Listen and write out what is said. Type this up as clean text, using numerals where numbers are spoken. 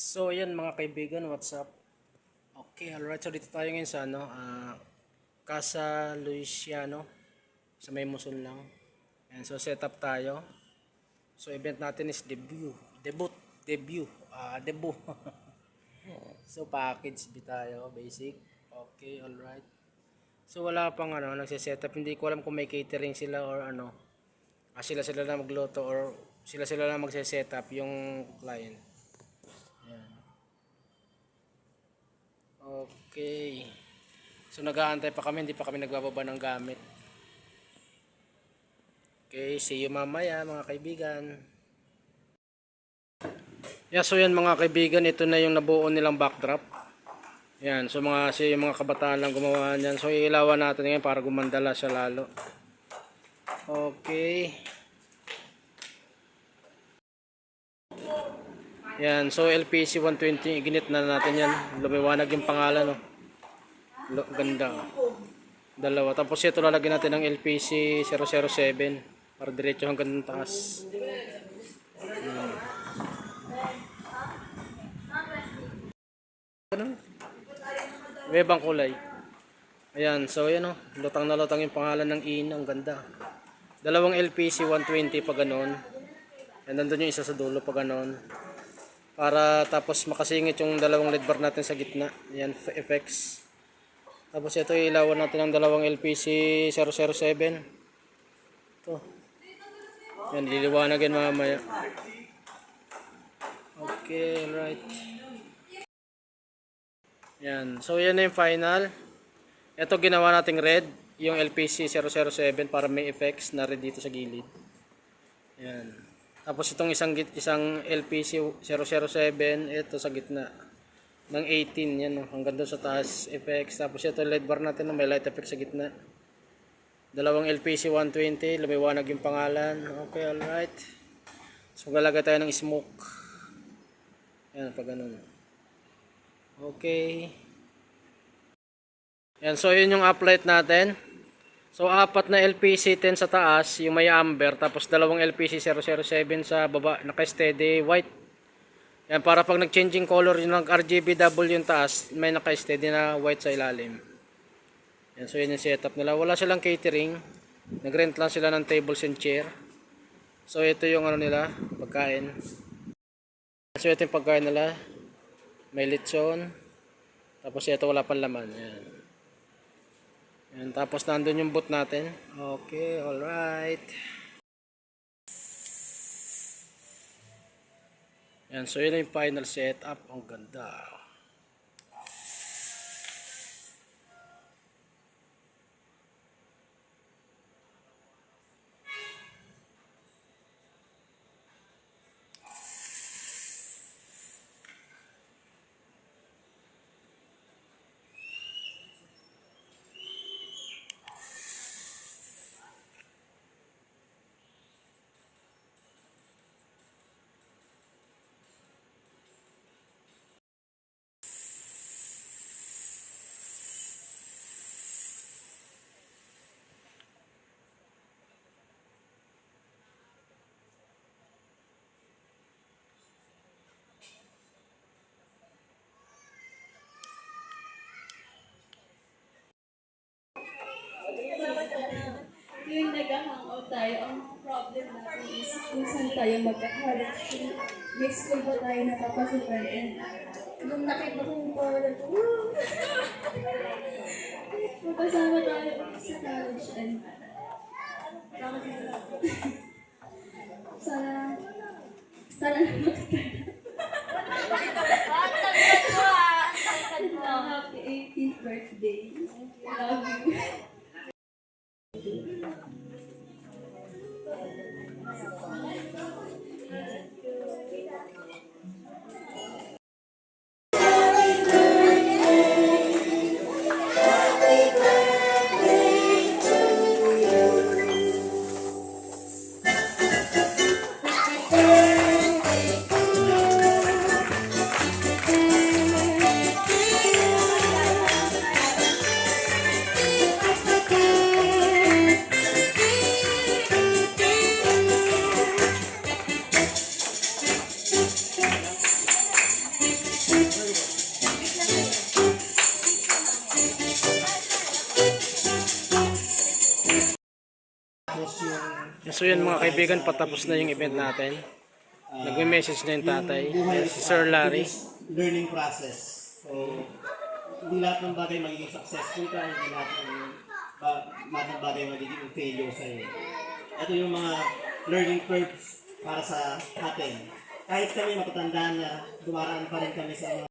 So, ayan mga kaibigan, what's up? Okay, alright. So, dito tayo ngayon sa Casa Luisiano, sa may Muson lang. Ayan, so, set up tayo. So, event natin is debut. So, package B tayo, basic. Okay, alright. So, wala pang nagsiset up. Hindi ko alam kung may catering sila or sila na magluto or sila na magsiset up yung client. Ayan. Okay. So nag-aantay pa kami, hindi pa kami nagbababa ng gamit. Okay, see you mamaya mga kaibigan. Yeah, so yan mga kaibigan, ito na yung nabuo nilang backdrop. Yan, so yung mga kabataan lang gumawa niyan. So iilawan natin ngayon para gumandala siya lalo. Okay. Yan, so LPC 120, iginit na natin yan. Lumiwanag yung pangalan, no. Ganda. Dalawa. Tapos ito lalagyan natin ng LPC 007 para diretso hanggang taas. May ibang kulay. Ayan, so ayan, lutang na lutang yung pangalan ng ina. Ang ganda. Dalawang LPC 120 pa ganon. Yan, nandun yung isa sa dulo pa ganon. Para tapos makasingit yung dalawang LED bar natin sa gitna. Ayan, effects. Tapos ito ilawan natin ng dalawang LPC 007. Ito. Yan, liliwanagin mamaya. Okay, right. Yan. So yan na yung final. Ito ginawa nating red, yung LPC 007 para may effects na red dito sa gilid. Yan. Tapos itong isang LPC 007 ito sa gitna ng 18 yan, hanggang doon sa taas effects. Tapos ito LED bar natin may light effect sa gitna. Dalawang LPC 120, lumiwanag yung pangalan. Okay, alright. So maglalagay tayo ng smoke. Yan, pag ganun. Okay. Yan, so yun yung uplight natin. So apat na LPC 10 sa taas, yung may amber, tapos dalawang LPC 007 sa baba, naka-steady white. Yan, para pag nag-changing color yung RGBW yung taas, may naka-steady na white sa ilalim. Yan, so yun yung setup nila. Wala silang catering. Nag-rent lang sila ng tables and chair. So ito yung nila, pagkain. So ito yung pagkain nila. May lechon. Tapos ito wala pang laman. Yan. Yan, tapos nandun yung boot natin. Okay, alright. Yan, so yun yung final setup. Ang ganda. Yung nag-hangout tayo, ang problem natin is kung saan tayo magka-college. May school ba tayo napapasukan? And nung nakita ko yung parang, woo! Magkasama tayo sa college. And sana happy 18th birthday. Love you. Tapos yung So yun mga kaibigan, patapos na yung event natin. Nagme-message na yung tatay, si Sir Larry. learning process. So, hindi lahat ng bagay magiging successful ka, hindi lahat ng bagay magiging failure sa'yo. Ito yung mga learning curves para sa atin. Kahit kami matatanda na, dumaraan pa rin kami sa mga